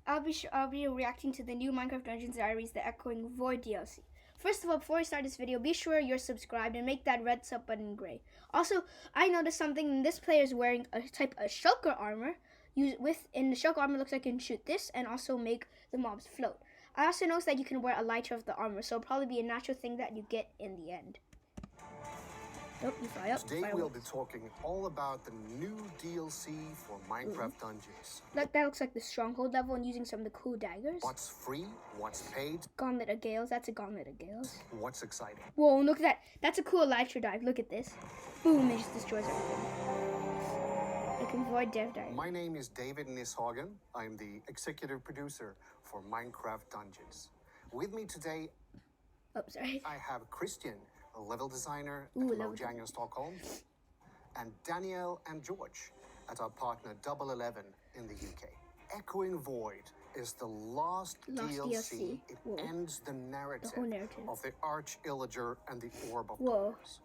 I'll be reacting to the new Minecraft Dungeons Diaries, the Echoing Void DLC. First of all, before I start this video, be sure you're subscribed and make that red sub button gray. Also, I noticed something. This player is wearing a type of shulker armor. In the shulker armor, looks like you can shoot this and also make the mobs float. I also noticed that you can wear a lighter of the armor, so it'll probably be a natural thing that you get in the end. Nope, you fly up. Today we'll be talking all about the new DLC for Minecraft Dungeons. That looks like the stronghold level and using some of the cool daggers. What's free? What's paid? Gauntlet of Gales. That's a Gauntlet of Gales. What's exciting? Whoa, look at that. That's a cool elytra dive. Look at this. Boom, it just destroys everything. I can void dev dive. My name is David Nishagen. I'm the executive producer for Minecraft Dungeons. With me today, I have Christian, a level designer at Mojang in Stockholm, and Danielle and George at our partner Double 11 in the UK. Echoing Void is the last DLC. It ends the narrative of the Arch-Illager and the Orb of Darkness.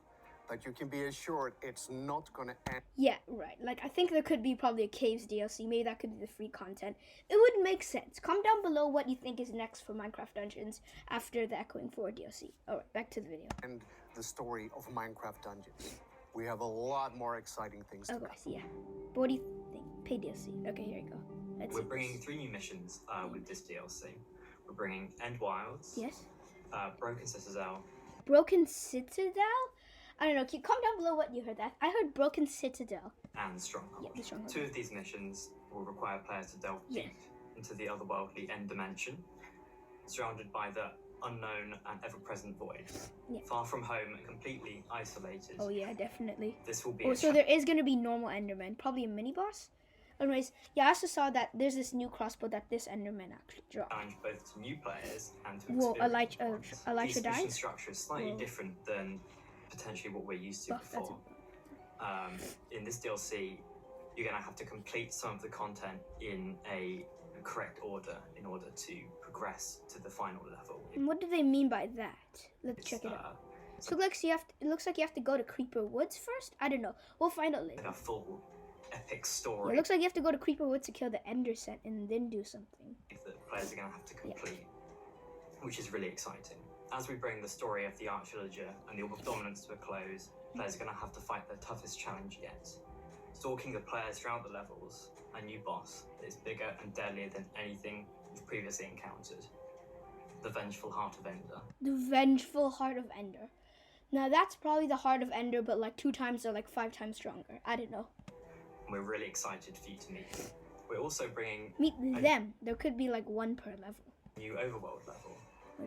But you can be assured it's not gonna end. Yeah, right. Like, I think there could be probably a Caves DLC. Maybe that could be the free content. It would make sense. Comment down below what you think is next for Minecraft Dungeons after the Echoing Void DLC. Alright, back to the video. And the story of Minecraft Dungeons. We have a lot more exciting things to come. Yeah. But what do you think? Paid DLC. Okay, here you go. We're bringing 3 new missions with this DLC. We're bringing End Wilds. Yes. Broken Citadel. Broken Citadel? I don't know. Can you comment down below what you heard that? I heard Broken Citadel. And Stronghold. Yeah, the Stronghold. 2 of these missions will require players to delve deep into the otherworldly End dimension, surrounded by the unknown and ever-present void. Yeah. Far from home and completely isolated. Oh yeah, definitely. This will be so there is going to be normal Enderman. Probably a mini-boss? Anyways, yeah, I also saw that there's this new crossbow that this Enderman actually dropped. Challenge both to new players and to Elytra This dive? mission structure is slightly different than potentially what we're used to before. In this DLC, you're going to have to complete some of the content in a correct order in order to progress to the final level. And what do they mean by that? Let's check it out. So it looks like you have to go to Creeper Woods first? I don't know. We'll find out later. A full epic story. It looks like you have to go to Creeper Woods to kill the Ender set and then do something. That players are going to have to complete, which is really exciting. As we bring the story of the Arch-Illager and the Orb of Dominance to a close, players are going to have to fight their toughest challenge yet. Stalking the players throughout the levels, a new boss that is bigger and deadlier than anything we've previously encountered. The Vengeful Heart of Ender. The Vengeful Heart of Ender. Now that's probably the Heart of Ender, but like 2 times or like 5 times stronger. I don't know. We're really excited for you to meet them. We're also bringing... Meet them. There could be like 1 per level. New overworld level.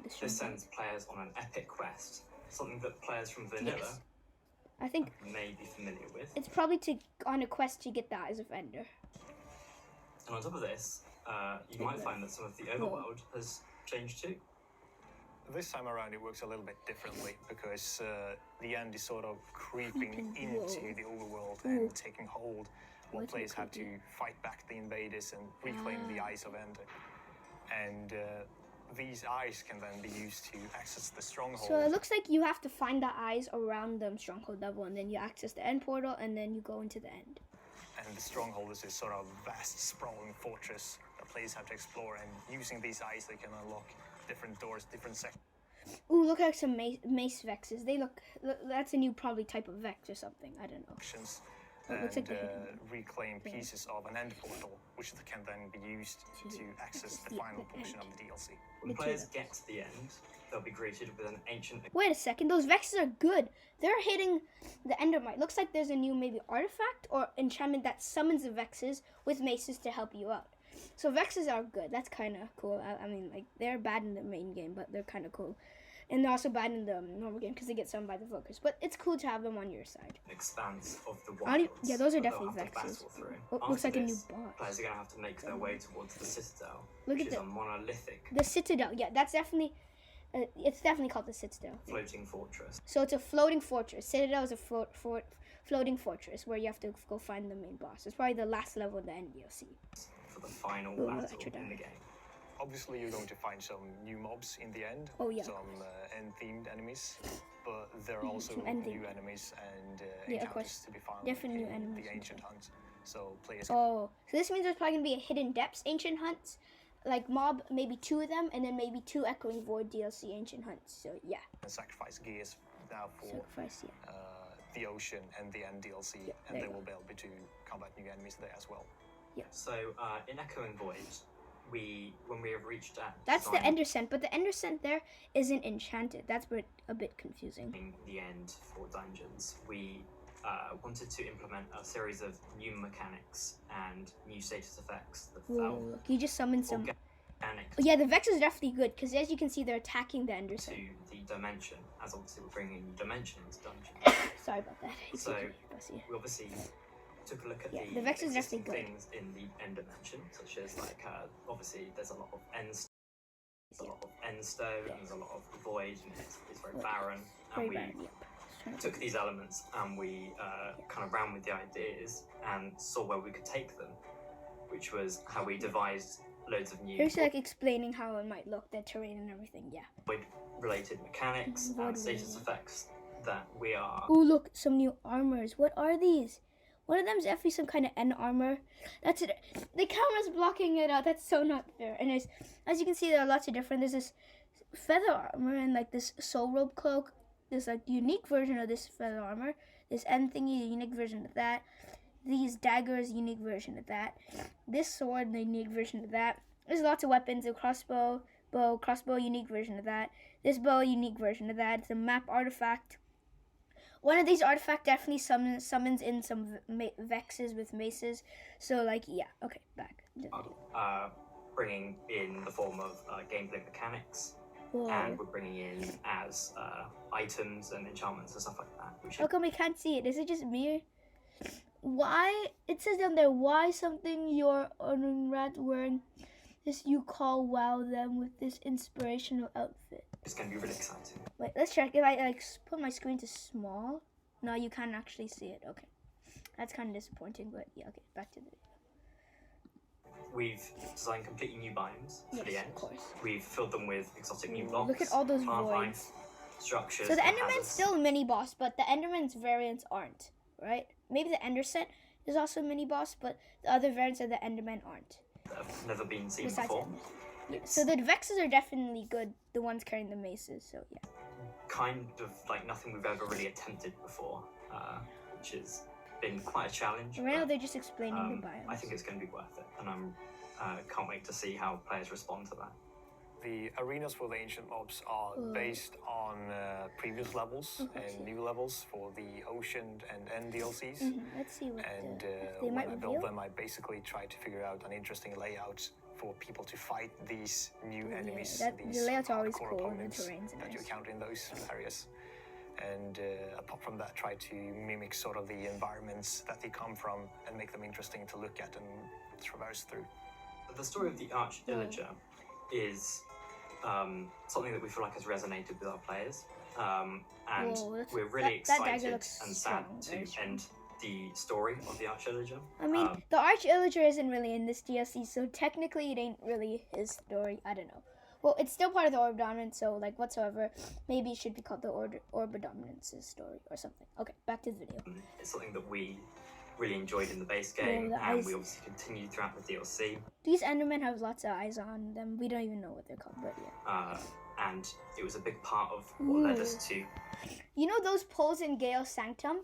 This sends players on an epic quest, something that players from Vanilla I think may be familiar with. It's probably on a quest to get the Eyes of Ender. And on top of this, you might find that some of the overworld has changed too. This time around it works a little bit differently because the end is sort of creeping into the overworld and taking hold, while players have to fight back the invaders and reclaim the Eyes of Ender. And these eyes can then be used to access the stronghold. So it looks like you have to find the eyes around the stronghold level, and then you access the end portal, and then you go into the end. And the stronghold is this sort of vast, sprawling fortress that players have to explore, and using these eyes they can unlock different doors, different sections. Ooh, look like some mace vexes. They look that's a new probably type of vex or something. I don't know. And looks like reclaim pieces of an end portal, which can then be used to access the final portion of the DLC. When players get to the end, they'll be greeted with an ancient... Wait a second, those vexes are good. They're hitting the endermite. Looks like there's a new maybe artifact or enchantment that summons the vexes with maces to help you out. So vexes are good. That's kind of cool. I mean, like, they're bad in the main game, but they're kind of cool. And they're also bad in the normal game because they get summoned by the Vokers. But it's cool to have them on your side. Expanse of the wilds. Yeah, those are definitely vexes. Looks like a new boss. Players are going to have to make their way towards the Citadel, Look which at is a monolithic... The Citadel, yeah, that's definitely... it's definitely called the Citadel. Floating fortress. So it's a floating fortress. Citadel is a floating fortress where you have to go find the main boss. It's probably the last level of the end DLC. For the final battle in the game. Obviously, you're going to find some new mobs in the end, some end-themed enemies, but there are also new enemies and encounters to be found Different new in enemies the Ancient Hunt. So players. Oh, so this means there's probably gonna be a hidden depths ancient hunts, like mob maybe 2 of them, and then maybe 2 Echoing Void DLC ancient hunts. So yeah. And sacrifice gears now for Sacrifice, yeah. the ocean and the end DLC, Yeah, and there they you will be able to combat new enemies there as well. So in Echoing Void, when we have reached at That's the design Ender Scent, but the Ender Scent there isn't enchanted. That's a bit confusing. the end for dungeons, we wanted to implement a series of new mechanics and new status effects that Whoa, felt look, you just summoned some. organic Yeah, the Vex is definitely good because as you can see, they're attacking the Ender to Scent. the dimension, as obviously we're bringing a new dimension into dungeons. Sorry about that. So Bless you. we obviously took a look at The Vex is existing definitely good. things in the end dimension, such as like obviously there's a lot of end stone, and there's a lot of void, and it's very barren. Very And bad, we yep. took these elements and we kind of ran with the ideas and saw where we could take them, which was how we devised loads of new Here's like explaining how it might look, the terrain and everything. Yeah. void-related mechanics and status effects that we are. Ooh, look, some new armors. What are these? One of them is definitely some kind of end armor. That's it. The camera's blocking it out. That's so not fair. And as you can see, there are lots of different. There's this feather armor and like this soul robe cloak. There's like unique version of this feather armor. This end thingy, a unique version of that. These daggers, unique version of that. This sword, the unique version of that. There's lots of weapons. A crossbow, unique version of that. This bow, unique version of that. It's a map artifact. One of these artifacts definitely summons in some vexes with maces. So, like, yeah. Okay, back to the video. Bringing in the form of gameplay mechanics. Whoa. And we're bringing in as items and enchantments and stuff like that. Which How come we can't see it? Is it just me? Why? It says down there, why something you're wearing this you call wow them with this inspirational outfit. it's going to be really exciting. Wait, let's check. If I like put my screen to small, no, you can't actually see it. Okay, that's kind of disappointing, but yeah. Okay, back to the video. We've designed completely new biomes for the Yes, end. of course. We've filled them with exotic new blocks. Look at all those plant voids. life, structures. So the and Enderman's hazards. still a mini boss, but the Enderman's variants aren't, right? Maybe the Ender Scent is also a mini boss, but the other variants of the Enderman aren't. That have never been seen Besides before. Ender. Yeah. So the Vexes are definitely good, the ones carrying the maces, so yeah. Kind of like nothing we've ever really attempted before, which has been quite a challenge. Right now but, they're just explaining the biomes. I think it's going to be worth it, and I'm can't wait to see how players respond to that. The arenas for the ancient mobs are based on previous levels and new levels for the ocean and end DLCs. Let's see what And they when might I reveal. built them, I basically tried to figure out an interesting layout for people to fight these new enemies, these the layout's always hardcore cool, the opponents terrain's that you nice. encounter in those areas. And apart from that, try to mimic sort of the environments that they come from and make them interesting to look at and traverse through. The story of the Arch Illager is something that we feel like has resonated with our players, and Whoa, we're really that dagger excited looks and sad strong, to very strong. end the story of the Arch Illager. I mean, the Arch Illager isn't really in this DLC, so technically it ain't really his story. I don't know. Well, it's still part of the Orb of Dominance, so like whatsoever, maybe it should be called the Orb of Dominance's story or something. Okay, back to the video. It's something that we really enjoyed in the base game, the and eyes. we obviously continued throughout the DLC. These Endermen have lots of eyes on them. We don't even know what they're called, but yeah. And it was a big part of what led us to You know those poles in Gale's Sanctum?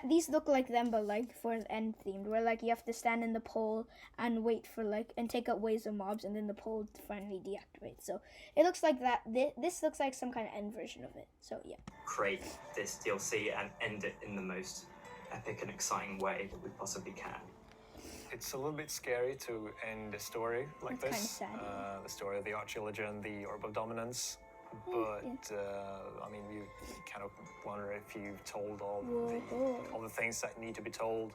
These look like them, but like for an end themed, where like you have to stand in the pole and wait for like and take up waves of mobs, and then the pole finally deactivates. So it looks like that. This looks like some kind of end version of it. So yeah. create this DLC and end it in the most epic and exciting way that we possibly can. It's a little bit scary to end a story like That's this, kinda sad, the story of the Arch Illager and the Orb of Dominance. But I mean, you kind of wonder if you've told all the things that need to be told.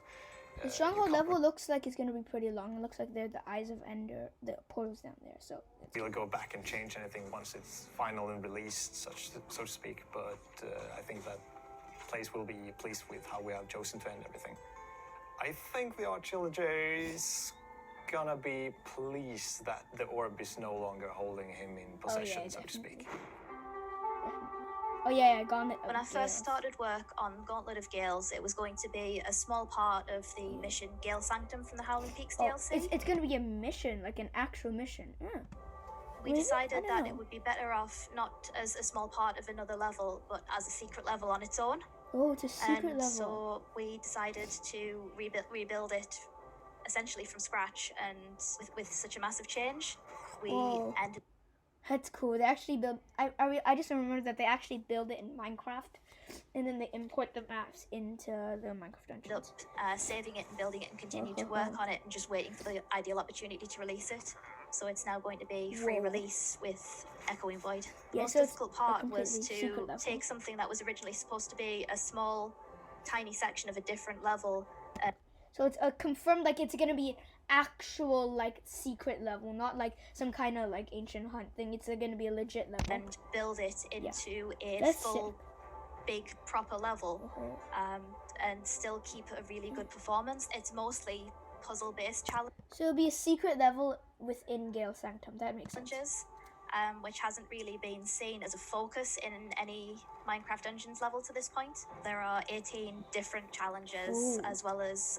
The stronghold level looks like it's gonna be pretty long. It looks like they're the eyes of Ender, the portals down there. So We'll go back and change anything once it's final and released, so to speak. But I think that players will be pleased with how we have chosen to end everything. I think the Arch Illager is gonna be pleased that the orb is no longer holding him in possession, so to speak. Oh yeah, Gauntlet of When I Gales. first started work on Gauntlet of Gales, it was going to be a small part of the mission Gale Sanctum from the Howling Peaks DLC. It's going to be a mission, like an actual mission. Yeah. We Really? decided I that don't it know. would be better off not as a small part of another level, but as a secret level on its own. Oh, it's a secret And level. so we decided to rebuild it essentially from scratch, and with such a massive change, we Whoa. ended That's cool. They actually build. I just remember that they actually build it in Minecraft, and then they import the maps into the Minecraft up dungeons. saving it and building it and continued to work on it and just waiting for the ideal opportunity to release it. So it's now going to be free release with Echoing Void. The most difficult part was to take something that was originally supposed to be a small, tiny section of a different level. So it's confirmed, like it's gonna be an actual like secret level, not like some kind of like ancient hunt thing. It's gonna be a legit level. And build it into a full, big, proper level, and still keep a really good performance. It's mostly puzzle-based challenges. So it'll be a secret level within Gale Sanctum. That makes sense. Which hasn't really been seen as a focus in any Minecraft Dungeons level to this point. There are 18 different challenges, as well as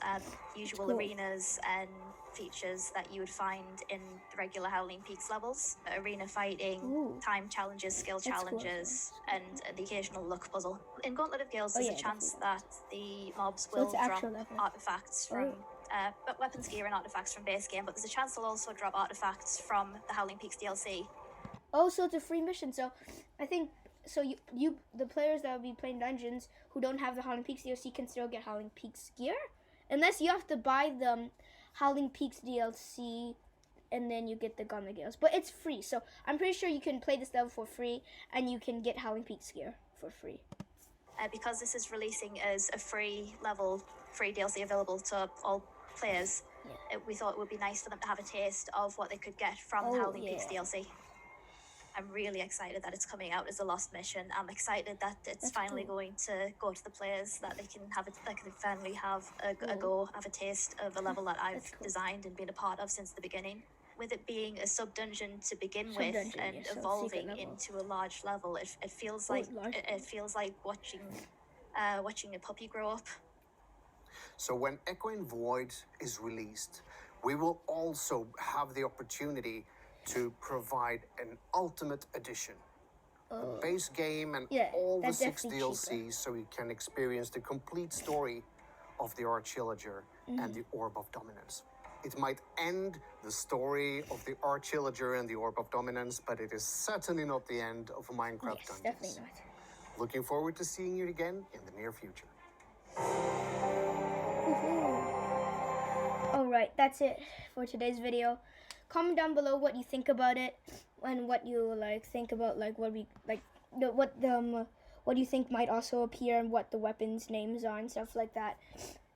usual arenas and features that you would find in the regular Howling Peaks levels. Arena fighting, time challenges, skill challenges, and the occasional luck puzzle. In Gauntlet of Gales, there's a chance that the mobs will drop artifacts from weapons, gear, and artifacts from base game, but there's a chance they'll also drop artifacts from the Howling Peaks DLC. Oh, so it's a free mission. So I think you the players that will be playing dungeons who don't have the Howling Peaks DLC can still get Howling Peaks gear, unless you have to buy the Howling Peaks DLC and then you get the Gauntlet Gales. But it's free, so I'm pretty sure you can play this level for free and you can get Howling Peaks gear for free. Because this is releasing as a free level, free DLC available to all players, we thought it would be nice for them to have a taste of what they could get from the Howling Peaks DLC. I'm really excited that it's coming out as a Lost mission. I'm excited that it's finally going to go to the players, that they can finally have a go, have a taste of a level that I've designed and been a part of since the beginning. With it being a sub-dungeon to begin with and evolving into a large level, it feels like watching a puppy grow up. So when Echoing Void is released, we will also have the opportunity to provide an ultimate edition, the base game and all the 6 DLCs, so you can experience the complete story of the Archillager and the Orb of Dominance. It might end the story of the Archillager and the Orb of Dominance, but it is certainly not the end of Minecraft Dungeons. Definitely not. Looking forward to seeing you again in the near future. Alright, that's it for today's video. Comment down below what you think about it and what you think about what do you think might also appear and what the weapons names are and stuff like that.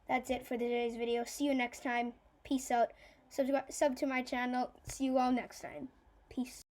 That's it for today's video. See you next time. Peace out. Sub to my channel. See you all next time. Peace.